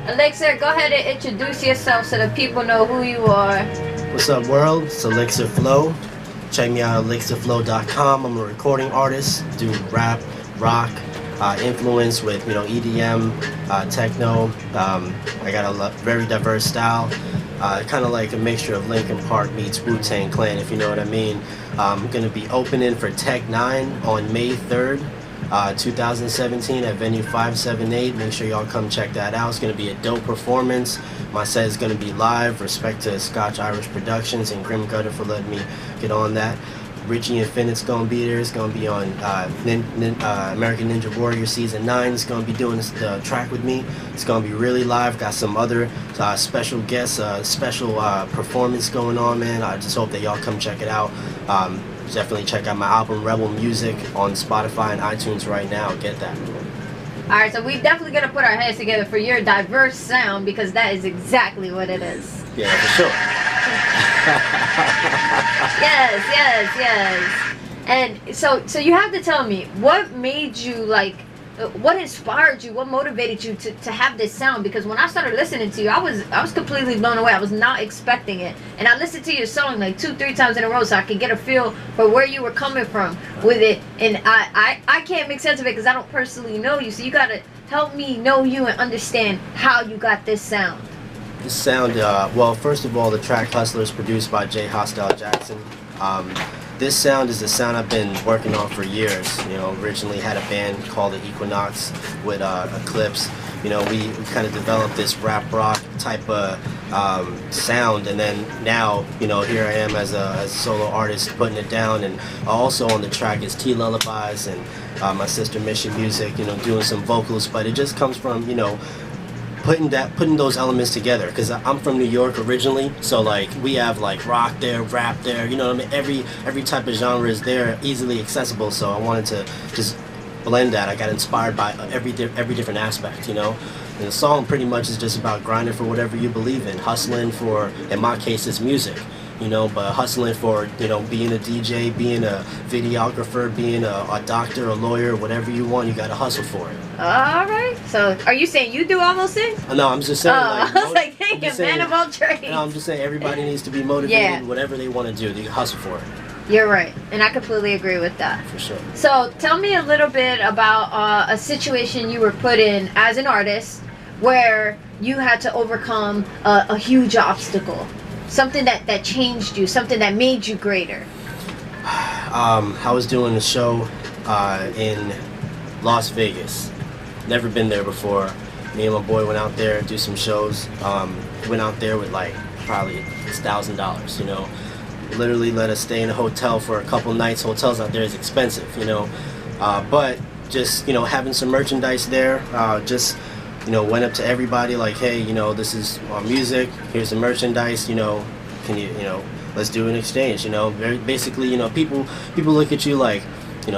Elixer, go ahead and introduce yourself so that people know who you are. What's up, world? It's Elixer Flow. Check me out at elixerflow.com. I'm a recording artist, do rap, rock, influence with EDM, techno. I got a very diverse style, kind of like a mixture of Linkin Park meets Wu-Tang Clan, if you know what I mean. I'm gonna be opening for Tech 9 on May 3rd. 2017 at venue 578. Make sure y'all come check that out. It's going to be a dope performance. My set is going to be live. Respect to Scotch Irish Productions and Grim Gutter for letting me get on that. Richie Infinite's going to be there. It's going to be on American Ninja Warrior Season 9. It's going to be doing the track with me. It's going to be really live. Got some other special guests, special performance going on, man. I just hope that y'all come check it out. Definitely check out my album Rebel Music on Spotify and iTunes right now. Get that. Alright, so we definitely gonna put our heads together for your diverse sound, because that is exactly what it is. Yeah, for sure. yes. And so you have to tell me, what made you what inspired you, what motivated you to have this sound? Because when I started listening to you, I was completely blown away. I was not expecting it. And I listened to your song like 2-3 times in a row so I could get a feel for where you were coming from with it. And I can't make sense of it because I don't personally know you. So you gotta help me know you and understand how you got this sound. This sound, well, first of all, the track Hustler is produced by J. Hostile Jackson. This sound is the sound I've been working on for years. Originally had a band called the Equinox with Eclipse. We kind of developed this rap rock type of sound, and then now, here I am as a solo artist putting it down. And also on the track is T Lullabies and my sister Mission Music, doing some vocals, but it just comes from, putting those elements together, because I'm from New York originally, so we have rock there, rap there, every type of genre is there, easily accessible. So I wanted to just blend that. I got inspired by every different aspect, and the song pretty much is just about grinding for whatever you believe in, hustling for, in my case, it's music. But hustling for, being a DJ, being a videographer, being a doctor, a lawyer, whatever you want, you gotta hustle for it. Alright. So, are you saying you do all those things? No, I'm just saying. I was like, dang, a man of all trades. No, I'm just saying everybody needs to be motivated, whatever they want to do, they hustle for it. You're right, and I completely agree with that. For sure. So, tell me a little bit about a situation you were put in as an artist where you had to overcome a huge obstacle. Something that changed you, something that made you greater. I was doing a show in Las Vegas. Never been there before. Me and my boy went out there, do some shows. Went out there with probably $1,000, Literally let us stay in a hotel for a couple nights. Hotels out there is expensive, but just, having some merchandise there, went up to everybody like, hey, this is our music, here's the merchandise, can you, let's do an exchange, Very basically, people look at you like,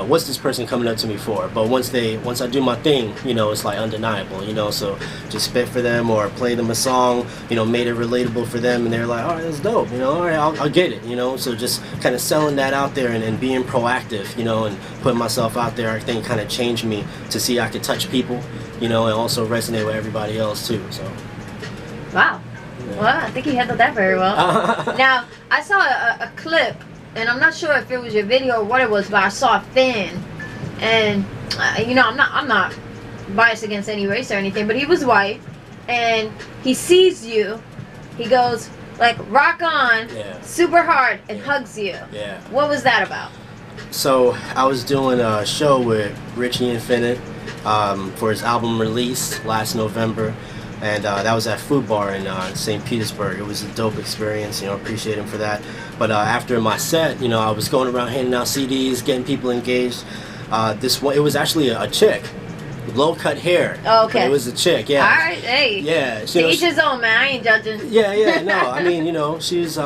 what's this person coming up to me for? But once I do my thing, it's undeniable, so just spit for them or play them a song, made it relatable for them, and they're like, all right, that's dope, all right, I'll get it, so just kind of selling that out there and being proactive, and putting myself out there, I think kind of changed me to see I could touch people, and also resonate with everybody else too, so. Wow. Yeah. Well, I think you handled that very well. Now, I saw a clip, and I'm not sure if it was your video or what it was, but I saw a fan, and I'm not biased against any race or anything, but he was white, and he sees you, he goes rock on, super hard, and hugs you. Yeah. What was that about? So I was doing a show with Richie Infinite for his album release last November, and that was at Food Bar in St. Petersburg. It was a dope experience, appreciate him for that. But after my set, I was going around handing out CDs, getting people engaged. It was actually a chick. Low cut hair. Oh, okay. It was a chick, yeah. Alright, hey. Yeah. To each his own, man. I ain't judging. Yeah, no. I mean, she was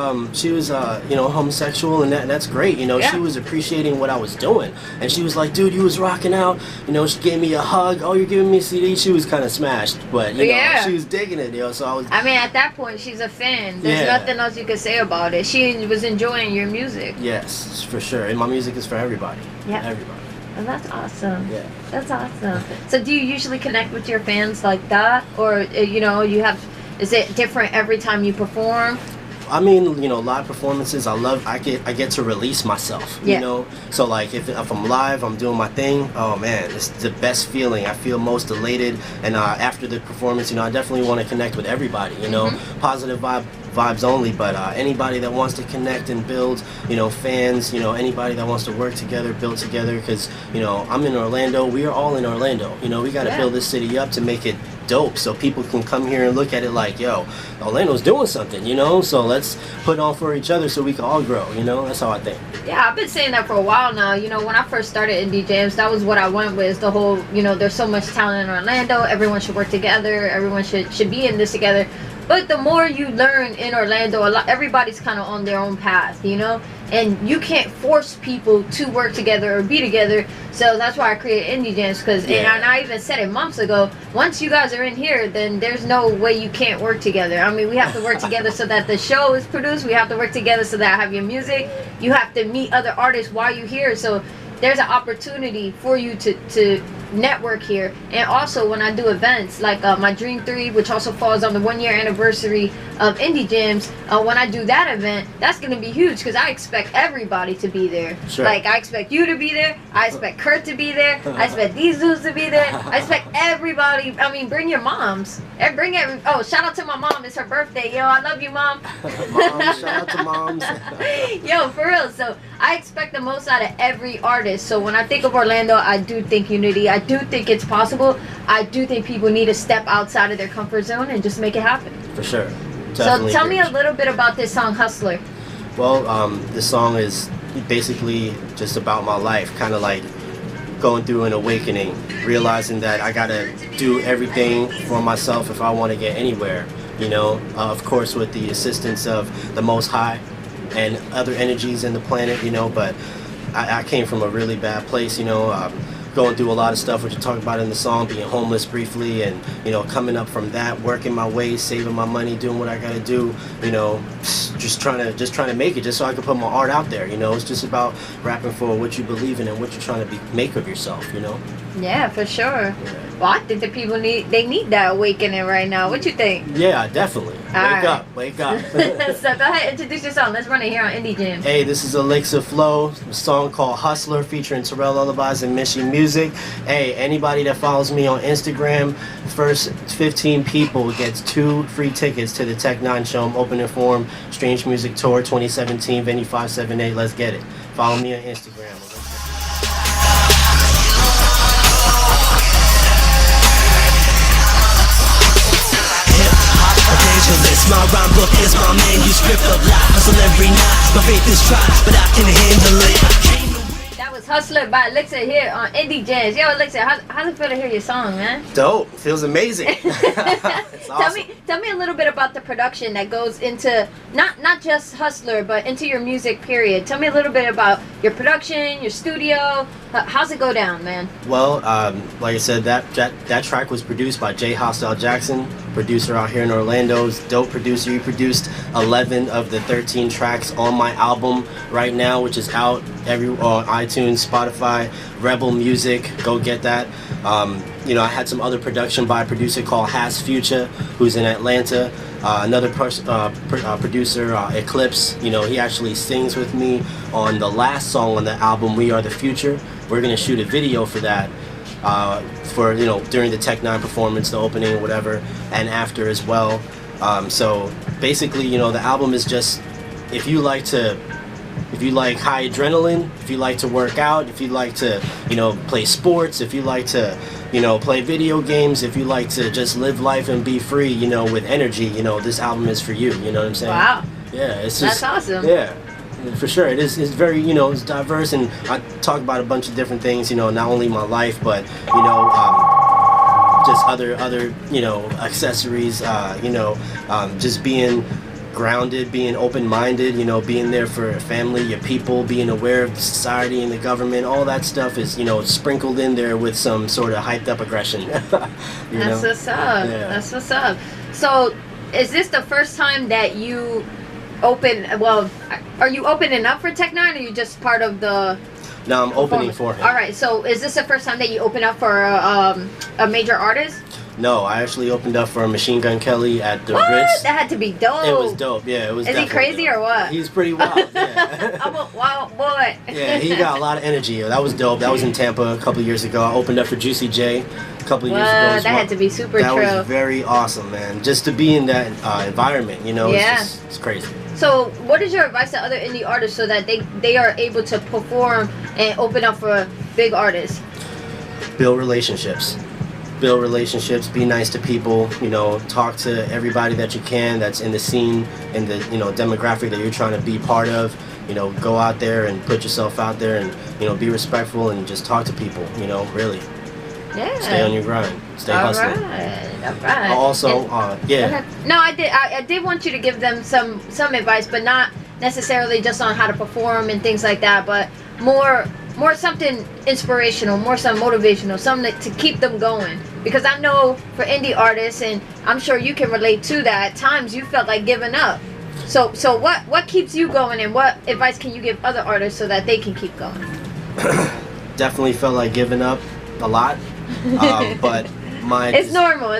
homosexual, and that's great. She was appreciating what I was doing. And she was like, dude, you was rocking out. She gave me a hug. Oh, you're giving me a CD. She was kind of smashed, but she was digging it, so I mean, at that point, she's a fan. There's nothing else you could say about it. She was enjoying your music. Yes, for sure. And my music is for everybody. Yeah. Everybody. Oh, that's awesome. Yeah. That's awesome. So do you usually connect with your fans like that? Or, you know, is it different every time you perform? I mean, you know, live performances, I get to release myself, you know? So like if I'm live, I'm doing my thing, oh man, it's the best feeling. I feel most elated, and after the performance, you know, I definitely want to connect with everybody, you know? Positive vibes only, but anybody that wants to connect and build, you know, fans, you know, anybody that wants to work together, build together, because, you know, I'm in Orlando, we are all in Orlando, you know, we got to build this city up to make it dope so people can come here and look at it like, yo, Orlando's doing something, you know, so let's put on for each other so we can all grow, you know. That's how I think. Yeah, I've been saying that for a while now. You know, when I first started Indie Jams, that was what I went with, the whole, you know, there's so much talent in Orlando, everyone should work together, everyone should be in this together. But the more you learn in Orlando, everybody's kind of on their own path, you know? And you can't force people to work together or be together. So that's why I created Indie Jams, because, and I even said it months ago, once you guys are in here, then there's no way you can't work together. I mean, we have to work together so that the show is produced. We have to work together so that I have your music. You have to meet other artists while you're here. So there's an opportunity for you to network here. And also when I do events like my Dream 3, which also falls on the 1-year anniversary of Indie Jams, when I do that event, that's going to be huge because I expect everybody to be there. Like, I expect you to be there, I expect Kurt to be there, I expect these dudes to be there, I expect everybody. I mean, bring your moms and bring oh, shout out to my mom, it's her birthday. Yo, I love you, mom. Mom, shout out to moms. Yo, for real. So I expect the most out of every artist. So when I think of Orlando, I do think unity. I do think it's possible. I do think people need to step outside of their comfort zone and just make it happen. For sure. Definitely. So tell me a little bit about this song, Hustler. Well, this song is basically just about my life, kind of like going through an awakening, realizing that I gotta do everything for myself if I want to get anywhere, you know, of course with the assistance of the Most High and other energies in the planet, you know, but I came from a really bad place, you know, going through a lot of stuff which you talk about in the song, being homeless briefly, and, you know, coming up from that, working my way, saving my money, doing what I gotta do, you know, just trying to make it, just so I can put my art out there, you know. It's just about rapping for what you believe in and what you're trying to make of yourself, you know. Yeah, for sure. Well, I think the people need that awakening right now. What you think? Yeah, definitely. Wake up. So go ahead, introduce your song. Let's run it here on Indie Jams. Hey, this is Elixer Flow, a song called Hustler featuring Terrell Lullabies and Mishi Music. Hey, anybody that follows me on Instagram, first 15 people gets 2 free tickets to the Tech 9 show. I'm opening for 'em. Strange Music Tour 2017, Venue 578. Let's get it. Follow me on Instagram. My rhyme book is my manuscript of life. Hustle every night, my faith is tried, but I can handle it. That was Hustler by Elixer here on Indie Jams. Yo, Elixer, how's it feel to hear your song, man? Dope. Feels amazing. It's awesome. Tell me a little bit about the production that goes into not just Hustler, but into your music period. Tell me a little bit about your production, your studio. How's it go down, man? Well, like I said, that track was produced by J. Hostile Jackson, producer out here in Orlando. Dope producer. He produced 11 of the 13 tracks on my album right now, which is out on iTunes, Spotify, Rebel Music. Go get that. You know, I had some other production by a producer called Has Future, who's in Atlanta. Another producer, Eclipse. You know, he actually sings with me on the last song on the album, We Are the Future. We're gonna shoot a video for that, for, you know, during the Tech 9 performance, the opening, whatever, and after as well. So basically, you know, the album is just, if you like high adrenaline, if you like to work out, if you like to, you know, play sports, if you like to, you know, play video games, if you like to just live life and be free, you know, with energy, you know, this album is for you. You know what I'm saying? Wow. Yeah, it's just, that's awesome. Yeah, for sure. It is. It's very, you know, it's diverse, and I talk about a bunch of different things. You know, not only my life, but, you know, just other you know, accessories. You know, just being grounded, being open-minded, you know, being there for your family, your people, being aware of society and the government. All that stuff is, you know, sprinkled in there with some sort of hyped up aggression. That's what's up. Yeah. That's what's up. So is this the first time that you open, well, are you opening up for Tech 9, or are you just part of the No, I'm opening for him. All right. So is this the first time that you open up for a major artist? No, I actually opened up for Machine Gun Kelly at the What? Ritz. That had to be dope. It was dope. Yeah, it was. Is he crazy dope. or what? He's pretty wild. Yeah. I'm a wild boy. Yeah, he got a lot of energy. That was dope. That was in Tampa a couple of years ago. I opened up for Juicy J a couple of years ago as That well. had to be super That true. was very awesome, man. Just to be in that environment, you know, Yeah. it's crazy. So, what is your advice to other indie artists so that they are able to perform and open up for big artists? Build relationships. Build relationships. Be nice to people. You know, talk to everybody that you can that's in the scene, in the demographic that you're trying to be part of. You know, go out there and put yourself out there, and be respectful and just talk to people. You know, really. Yeah. Stay on your grind. Stay hustling. All right. Also, yeah. No, I did want you to give them some advice, but not necessarily just on how to perform and things like that, but more something inspirational, more some motivational, something to keep them going. Because I know for indie artists, and I'm sure you can relate to that, at times you felt like giving up. So what keeps you going, and what advice can you give other artists so that they can keep going? Definitely felt like giving up a lot, but it's normal.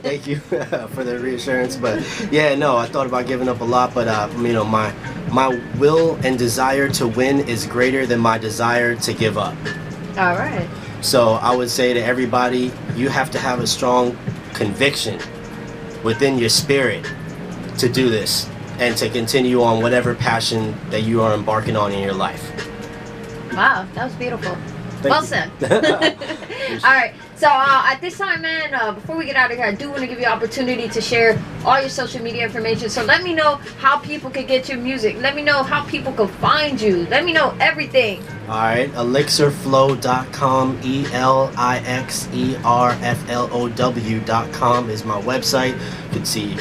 Thank you for the reassurance. But yeah, no, I thought about giving up a lot, but my will and desire to win is greater than my desire to give up. All right. So I would say to everybody, you have to have a strong conviction within your spirit to do this and to continue on whatever passion that you are embarking on in your life. Wow, that was beautiful. Thank Well you. said. All right. So at this time, man, before we get out of here, I do want to give you an opportunity to share all your social media information. So let me know how people can get your music. Let me know how people can find you. Let me know everything. All right, elixerflow.com, elixerflow.com is my website. You can see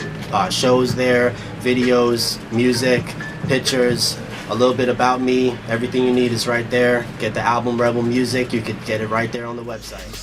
shows there, videos, music, pictures, a little bit about me. Everything you need is right there. Get the album Rebel Music. You could get it right there on the website.